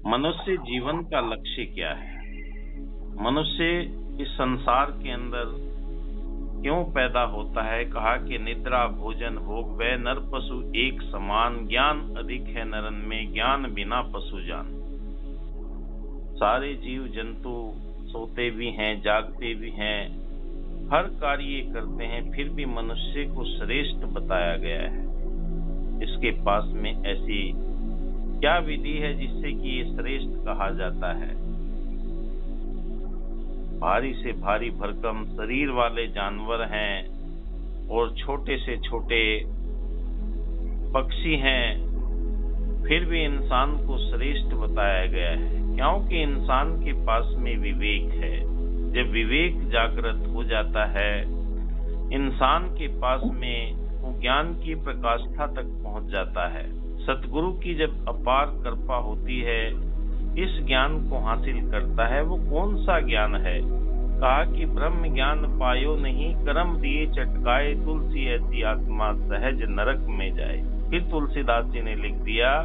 मनुष्य जीवन का लक्ष्य क्या है? मनुष्य इस संसार के अंदर क्यों पैदा होता है? कहा कि निद्रा भोजन भोग वह नर पशु एक समान, ज्ञान अधिक है नरन में, ज्ञान बिना पशु जान। सारे जीव जंतु सोते भी हैं, जागते भी हैं, हर कार्य करते हैं, फिर भी मनुष्य को श्रेष्ठ बताया गया है। इसके पास में ऐसी क्या विधि है जिससे कि ये श्रेष्ठ कहा जाता है? भारी से भारी भरकम शरीर वाले जानवर हैं और छोटे से छोटे पक्षी हैं, फिर भी इंसान को श्रेष्ठ बताया गया है, क्योंकि इंसान के पास में विवेक है। जब विवेक जागृत हो जाता है, इंसान के पास में वो ज्ञान की प्रकाष्ठा तक पहुंच जाता है। सतगुरु की जब अपार कृपा होती है, इस ज्ञान को हासिल करता है। वो कौन सा ज्ञान है? कहा कि ब्रह्म ज्ञान पायो नहीं, कर्म दिए चटकाए, तुलसी ऐसी आत्मा सहज नरक में जाए। फिर तुलसीदास जी ने लिख दिया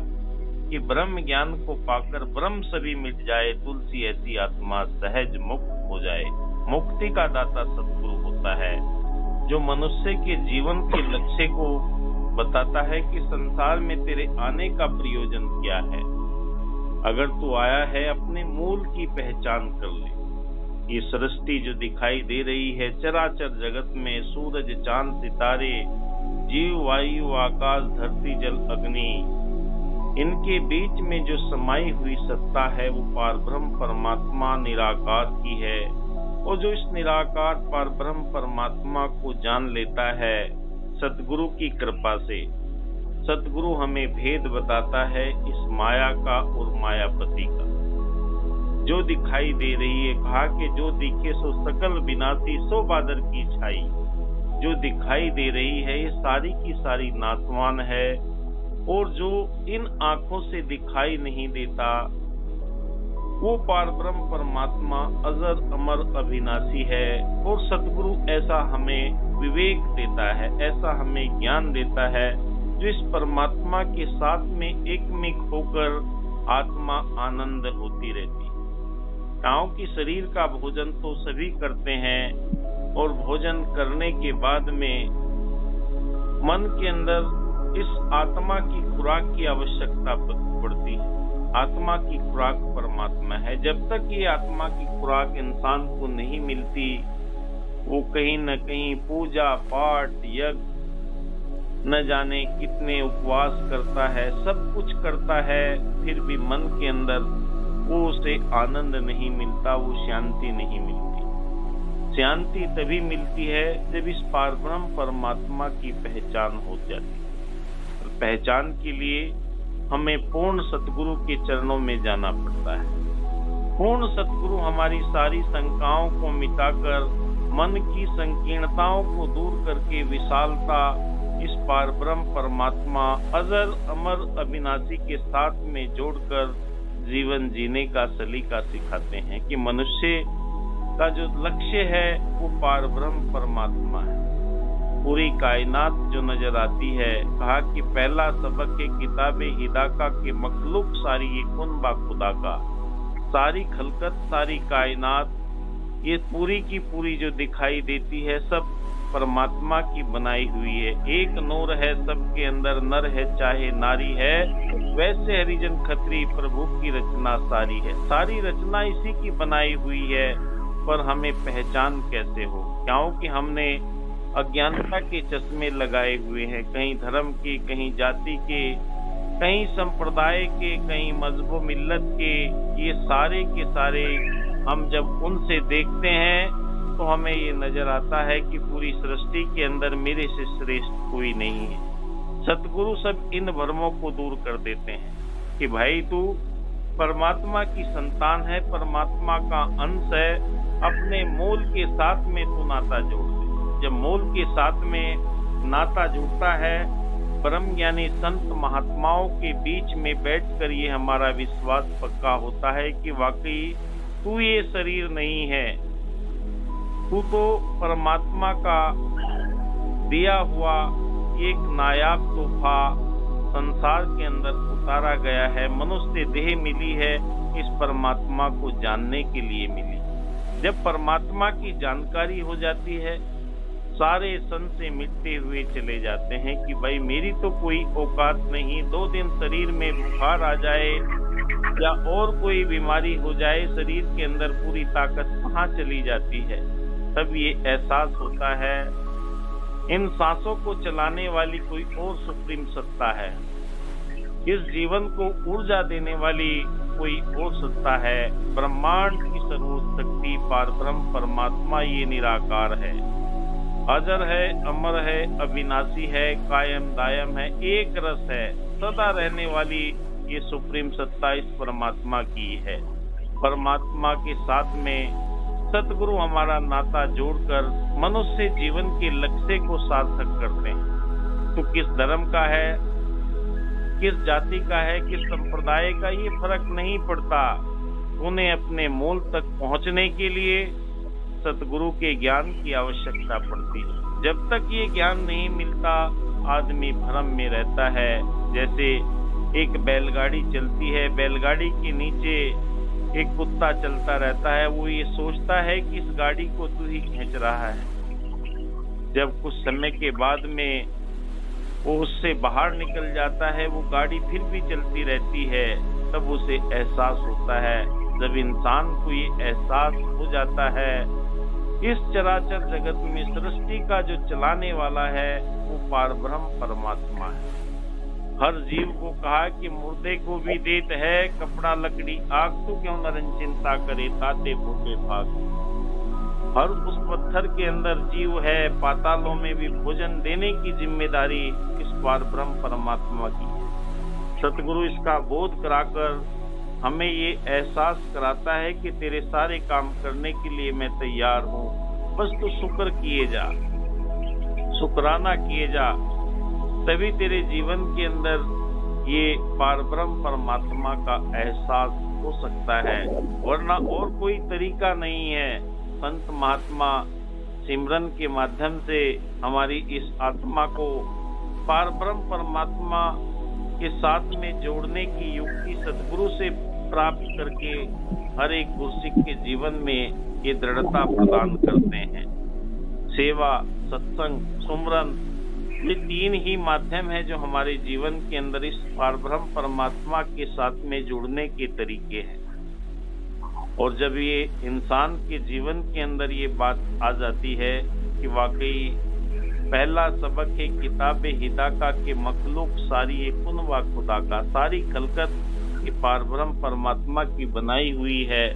कि ब्रह्म ज्ञान को पाकर ब्रह्म सभी मिट जाए, तुलसी ऐसी आत्मा सहज मुक्त हो जाए। मुक्ति का दाता सतगुरु होता है, जो मनुष्य के जीवन के लक्ष्य को बताता है कि संसार में तेरे आने का प्रयोजन क्या है। अगर तू आया है, अपने मूल की पहचान कर ले। ये सृष्टि जो दिखाई दे रही है, चराचर जगत में सूरज चांद सितारे, जीव वायु आकाश धरती जल अग्नि, इनके बीच में जो समाई हुई सत्ता है वो पारब्रह्म परमात्मा निराकार की है। और जो इस निराकार पारब्रह्म परमात्मा को जान लेता है सतगुरु की कृपा से, सतगुरु हमें भेद बताता है इस माया का और मायापति का। जो दिखाई दे रही है, कहा कि जो दिखे सो सकल विनाशी, सो बादर की छाई। जो दिखाई दे रही है ये सारी की सारी नाशवान है, और जो इन आंखों से दिखाई नहीं देता वो पारब्रह्म परमात्मा अजर अमर अविनाशी है। और सतगुरु ऐसा हमें विवेक देता है, ऐसा हमें ज्ञान देता है, जो इस परमात्मा के साथ में एकमिक होकर आत्मा आनंद होती रहती है। क्योंकि शरीर का भोजन तो सभी करते हैं, और भोजन करने के बाद में मन के अंदर इस आत्मा की खुराक की आवश्यकता पड़ती है। आत्मा की खुराक परमात्मा है। जब तक ये आत्मा की खुराक इंसान को नहीं मिलती, वो कहीं न कहीं पूजा पाठ यज्ञ न जाने कितने उपवास करता है, सब कुछ करता है, फिर भी मन के अंदर वो उसे आनंद नहीं मिलता, वो शांति नहीं मिलती। शांति तभी मिलती है जब इस पारब्रह्म परमात्मा की पहचान हो जाती है। पहचान के लिए हमें पूर्ण सतगुरु के चरणों में जाना पड़ता है। पूर्ण सतगुरु हमारी सारी शंकाओं को मिटाकर, मन की संकीर्णताओं को दूर करके विशालता इस पारब्रह्म परमात्मा अजर अमर अविनाशी के साथ में जोड़कर जीवन जीने का सलीका सिखाते हैं कि मनुष्य का जो लक्ष्य है वो पारब्रह्म परमात्मा है। पूरी कायनात जो नजर आती है, कहा कि पहला सबक है किताबे हिदा के मखलूक सारी ये कुन बा खुदा का। सारी खलकत सारी कायनात ये पूरी की पूरी जो दिखाई देती है सब परमात्मा की बनाई हुई है। एक नूर है सबके अंदर, नर है चाहे नारी है, वैसे हरिजन खत्री प्रभु की रचना सारी है। सारी रचना इसी की बनाई हुई है, पर हमें पहचान कैसे हो? क्योंकि हमने अज्ञानता के चश्मे लगाए हुए हैं, कहीं धर्म के, कहीं जाति के, कहीं संप्रदाय के, कहीं मजहब मिल्लत के। ये सारे के सारे हम जब उनसे देखते हैं तो हमें ये नजर आता है कि पूरी सृष्टि के अंदर मेरे से श्रेष्ठ कोई नहीं है। सतगुरु सब इन भ्रमों को दूर कर देते हैं कि भाई तू परमात्मा की संतान है, परमात्मा का अंश है, अपने मूल के साथ में तू नाता जोड़ दे। जब मूल के साथ में नाता जुड़ता है, ब्रह्म ज्ञानी संत महात्माओं के बीच में बैठकर ये हमारा विश्वास पक्का होता है कि वाकई तू ये शरीर नहीं है, तू तो परमात्मा का दिया हुआ एक नायाब तोहफा संसार के अंदर उतारा गया है, मनुष्य देह मिली है, इस परमात्मा को जानने के लिए मिली। जब परमात्मा की जानकारी हो जाती है, सारे संशय मिटते हुए चले जाते हैं कि भाई मेरी तो कोई औकात नहीं, 2 दिन शरीर में बुखार आ जाए या और कोई बीमारी हो जाए, शरीर के अंदर पूरी ताकत कहाँ चली जाती है। तब ये एहसास होता है इन सांसों को चलाने वाली कोई और सुप्रीम सत्ता है, इस जीवन को ऊर्जा देने वाली कोई और सत्ता है। ब्रह्मांड की सर्वशक्ति पारब्रह्म परमात्मा ये निराकार है, अजर है, अमर है, अविनाशी है, कायम दायम है, एक रस है, सदा रहने वाली ये सुप्रीम सत्ता इस परमात्मा की है। परमात्मा के साथ में सतगुरु हमारा नाता जोड़कर मनुष्य जीवन के लक्ष्य को सार्थक करते हैं। तो किस धर्म का है, किस जाति का है, किस संप्रदाय का, ये फर्क नहीं पड़ता। उन्हें अपने मूल तक पहुंचने के लिए सतगुरु के ज्ञान की आवश्यकता पड़ती है। जब तक ये ज्ञान नहीं मिलता, आदमी भ्रम में रहता है। जैसे एक बैलगाड़ी चलती है, बैलगाड़ी के नीचे एक कुत्ता चलता रहता है, वो ये सोचता है कि इस गाड़ी को तू ही खींच रहा है। जब कुछ समय के बाद में वो उससे बाहर निकल जाता है, वो गाड़ी फिर भी चलती रहती है, तब उसे एहसास होता है। जब इंसान को ये एहसास हो जाता है, इस चराचर जगत में सृष्टि का जो चलाने वाला है वो पारब्रह्म परमात्मा है। हर जीव को कहा कि मुर्दे को भी देत है कपड़ा लकड़ी आग, तो क्यों नरन चिंता करे ताते भूखे भाग। हर उस पत्थर के अंदर जीव है, पातालों में भी भोजन देने की जिम्मेदारी इस पारब्रह्म परमात्मा की है। सतगुरु इसका बोध कराकर हमें ये एहसास कराता है कि तेरे सारे काम करने के लिए मैं तैयार हूँ, बस तू शुक्र किए जा, शुक्राना किए जा, तभी तेरे जीवन के अंदर ये पारब्रह्म परमात्मा का एहसास हो सकता है, वरना और कोई तरीका नहीं है। संत महात्मा सिमरन के माध्यम से हमारी इस आत्मा को पारब्रह्म परमात्मा के साथ में जोड़ने की युक्ति सद्गुरु से प्राप्त करके हर एक गुरसिक के जीवन में ये दृढ़ता प्रदान करते हैं। सेवा, सत्संग, सुमरन, ये 3 ही माध्यम है जो हमारे जीवन के अंदर इस पारब्रह्म परमात्मा के साथ में जुड़ने के तरीके हैं। और जब ये इंसान के जीवन के अंदर ये बात आ जाती है कि वाकई पहला सबक है किताबे हिदा का कि मखलूक सारी ये कुनवा खुदा का, सारी खलकत ये पारब्रह्म परमात्मा की बनाई हुई है।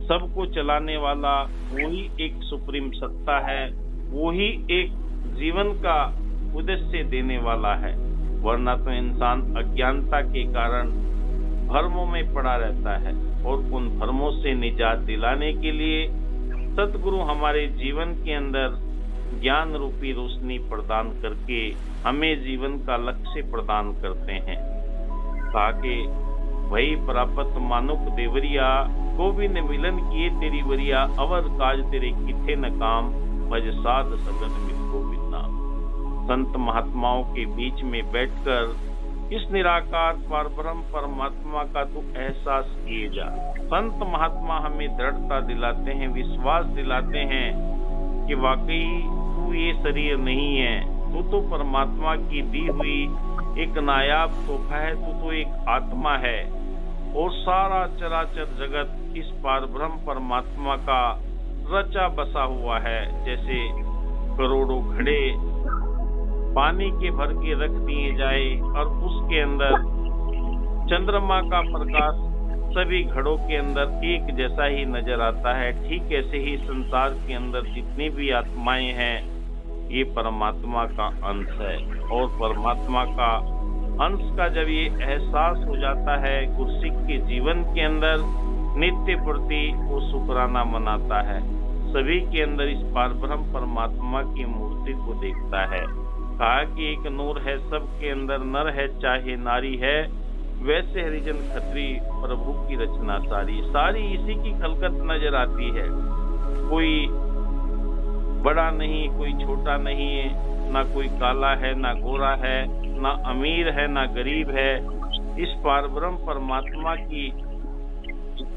सबको चलाने वाला वही एक सुप्रीम सत्ता है, वही एक जीवन का उद्देश्य देने वाला है। वरना तो इंसान अज्ञानता के कारण भ्रमों में पड़ा रहता है, और उन भ्रमों से निजात दिलाने के लिए सतगुरु हमारे जीवन के अंदर ज्ञान रूपी रोशनी प्रदान करके हमें जीवन का लक्ष्य प्रदान करते हैं। ताकि वही प्राप्त मानुक देवरिया, गोविंद मिलन किए तेरी वरिया, अवर काज तेरे किथे न काम, भज साध सगन मिल गोविंद नाम। संत महात्माओं के बीच में बैठकर इस निराकार परब्रह्म परमात्मा का तो एहसास किए जा। संत महात्मा हमें दृढ़ता दिलाते हैं, विश्वास दिलाते हैं कि वाकई तू ये शरीर नहीं है, तू तो परमात्मा की दी हुई एक नायाब तोहफा है, तू तो एक आत्मा है, और सारा चराचर जगत इस परब्रह्म परमात्मा का रचा बसा हुआ है। जैसे करोड़ों घड़े पानी के भर के रख दिए जाए और उसके अंदर चंद्रमा का प्रकाश सभी घड़ों के अंदर एक जैसा ही नजर आता है, ठीक ऐसे ही संसार के अंदर जितनी भी आत्माएं हैं ये परमात्मा का अंश है। और परमात्मा का अंश का जब ये एहसास हो जाता है गुरसिक के जीवन के अंदर, नित्य प्रति वो शुक्राना मनाता है, सभी के अंदर इस परब्रह्म परमात्मा की मूर्ति को देखता है। कहा कि एक नूर है सबके अंदर, नर है चाहे नारी है, वैसे हरिजन खत्री प्रभु की रचना सारी, सारी इसी की खलकत नजर आती है। कोई बड़ा नहीं, कोई छोटा नहीं है, ना कोई काला है, ना गोरा है, ना अमीर है ना गरीब है, इस पारब्रह्म परमात्मा की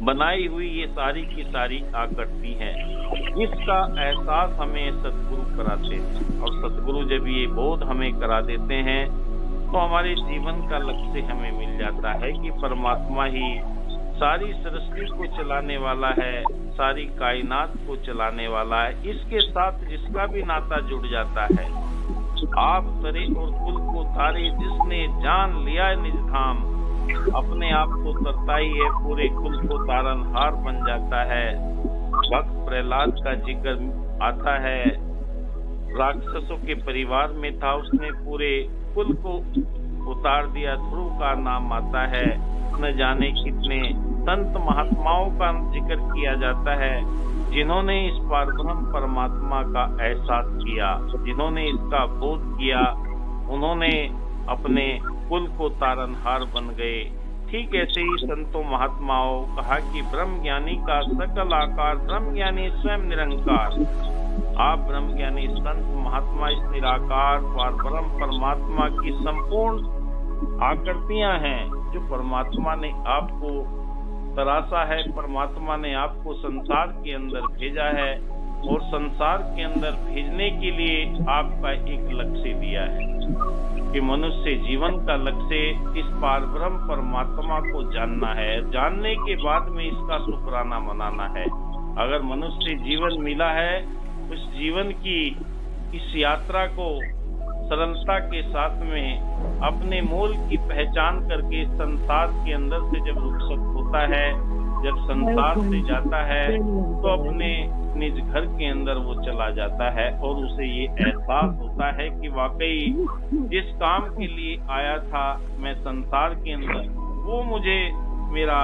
बनाई हुई ये सारी की सारी आकृति हैं। इसका एहसास हमें सदगुरु कराते हैं, और सदगुरु जब ये बोध हमें करा देते हैं तो हमारे जीवन का लक्ष्य हमें मिल जाता है कि परमात्मा ही सारी सृष्टि को चलाने वाला है, सारी कायनात को चलाने वाला है। इसके साथ जिसका भी नाता जुड़ जाता है, आप तरे और कुल को तारे, जिसने जान लिया निज धाम, अपने आप को तरता ही है, पूरे कुल को तारनहार बन जाता है। भक्त प्रहलाद का जिक्र आता है, राक्षसों के परिवार में था, उसने पूरे कुल को उतार दिया। ध्रुव का नाम आता है, न जाने कितने संत महात्माओं का जिक्र किया जाता है जिन्होंने इस पारब्रह्म परमात्मा का एहसास किया, जिन्होंने इसका बोध किया, उन्होंने अपने कुल को तारनहार बन गए। ठीक ऐसे ही संतों महात्माओं कहा कि ब्रह्म ज्ञानी का सकल आकार, ब्रह्म ज्ञानी स्वयं निरंकार। आप ब्रह्म ज्ञानी संत महात्मा इस निराकार पारब्रह्म परमात्मा की संपूर्ण आकृतियां हैं, जो परमात्मा ने आपको तराशा है, परमात्मा ने आपको संसार के अंदर भेजा है, और संसार के अंदर भेजने के लिए आपका एक लक्ष्य दिया है कि मनुष्य जीवन का लक्ष्य इस पारब्रह्म परमात्मा को जानना है। जानने के बाद में इसका शुक्राना मनाना है। अगर मनुष्य जीवन मिला है, उस जीवन की इस यात्रा को सरलता के साथ में अपने मूल की पहचान करके संसार के अंदर से जब रुखसत होता है, जब संसार से जाता है, तो अपने निज घर के अंदर वो चला जाता है, और उसे ये एहसास होता है कि वाकई जिस काम के लिए आया था मैं संसार के अंदर, वो मुझे मेरा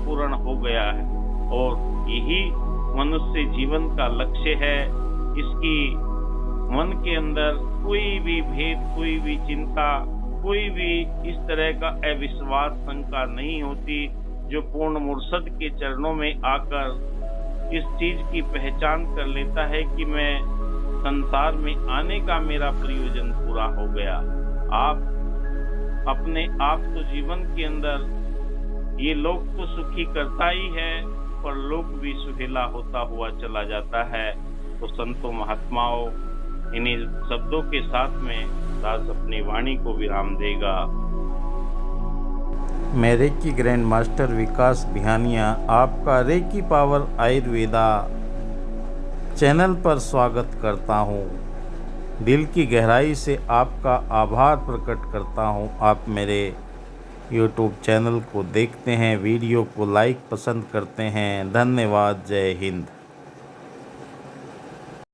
पूर्ण हो गया है। और यही मनुष्य जीवन का लक्ष्य है। इसकी मन के अंदर कोई भी भेद, कोई भी चिंता, कोई भी इस तरह का अविश्वास, शंका नहीं होती। जो पूर्ण मुर्शद के चरणों में आकर इस चीज की पहचान कर लेता है कि मैं संसार में आने का मेरा प्रयोजन पूरा हो गया। आप अपने आप तो जीवन के अंदर ये लोक को सुखी करता ही है, पर लोक भी सुहेला होता हुआ चला जाता है। तो संतों महात्माओं, इन्हीं शब्दों के साथ में दास अपनी वाणी को विराम देगा। मैं रेकी ग्रैंड मास्टर विकास बिहानिया आपका रेकी पावर आयुर्वेदा चैनल पर स्वागत करता हूं। दिल की गहराई से आपका आभार प्रकट करता हूं। आप मेरे यूट्यूब चैनल को देखते हैं, वीडियो को लाइक पसंद करते हैं। धन्यवाद। जय हिंद।